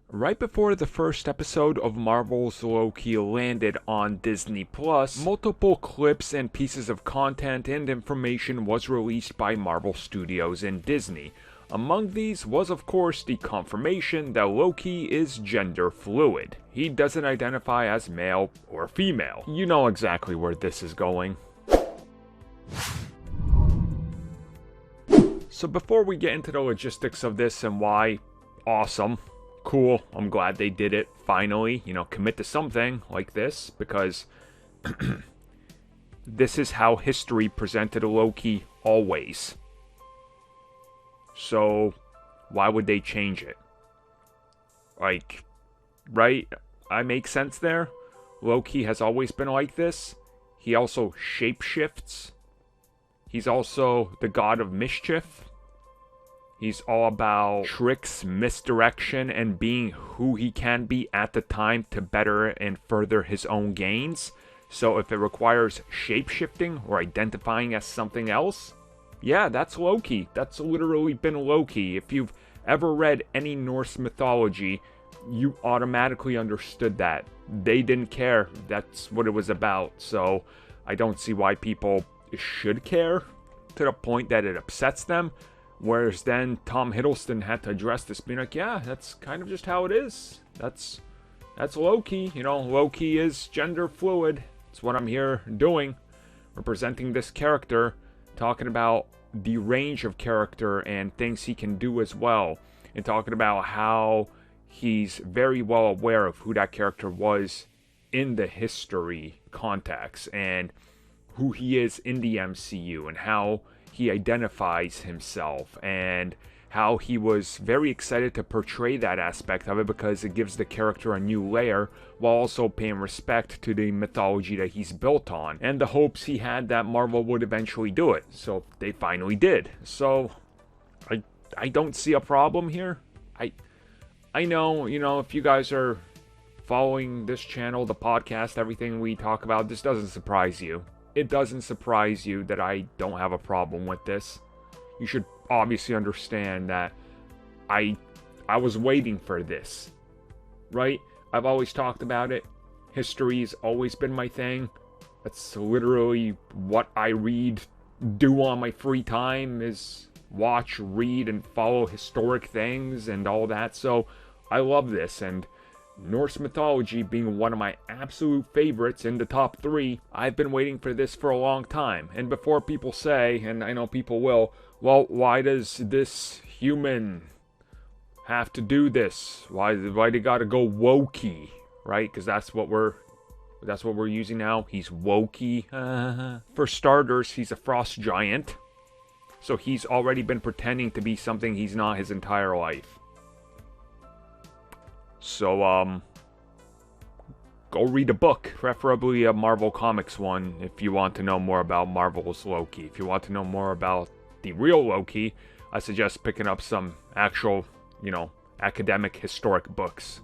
Right before the first episode of Marvel's Loki landed on Disney Plus, multiple clips and pieces of content and information was released by Marvel Studios and Disney. Among these was, of course, the confirmation that Loki is gender fluid. He doesn't identify as male or female. You know exactly where this is going. So before we get into the logistics of this and why, awesome, cool, I'm glad they did it, finally, commit to something like this, because this is how history presented Loki always. So, why would they change it? Right? I make sense there? Loki has always been like this. He also shapeshifts. He's also the god of mischief. He's all about tricks, misdirection, and being who he can be at the time to better and further his own gains. So if it requires shape-shifting or identifying as something else, yeah, that's Loki. That's literally been Loki. If you've ever read any Norse mythology, you automatically understood that. They didn't care. That's what it was about. So I don't see why people should care to the point that it upsets them. Whereas then Tom Hiddleston had to address this, being like, yeah, that's kind of just how it is. That's Loki. Loki is gender fluid. It's what I'm here doing. Representing this character, talking about the range of character and things he can do as well. And talking about how he's very well aware of who that character was in the history context. And who he is in the MCU. And how he identifies himself, and how he was very excited to portray that aspect of it because it gives the character a new layer while also paying respect to the mythology that he's built on, and the hopes he had that Marvel would eventually do it. So they finally did. So I don't see a problem here. I know, if you guys are following this channel, the podcast, everything we talk about, this doesn't surprise you. It doesn't surprise you that I don't have a problem with this. You should obviously understand that I was waiting for this, right? I've always talked about it. History's always been my thing. That's literally what I do on my free time, is watch, read, and follow historic things and all that. So I love this, and Norse mythology being one of my absolute favorites in the top 3, I've been waiting for this for a long time. And before people say, and I know people will, well, why does this human have to do this? Why they gotta go wokey, right? Because that's what we're using now. He's wokey. For starters, he's a frost giant, so he's already been pretending to be something he's not his entire life. So, go read a book, preferably a Marvel Comics one, if you want to know more about Marvel's Loki. If you want to know more about the real Loki, I suggest picking up some actual, academic historic books.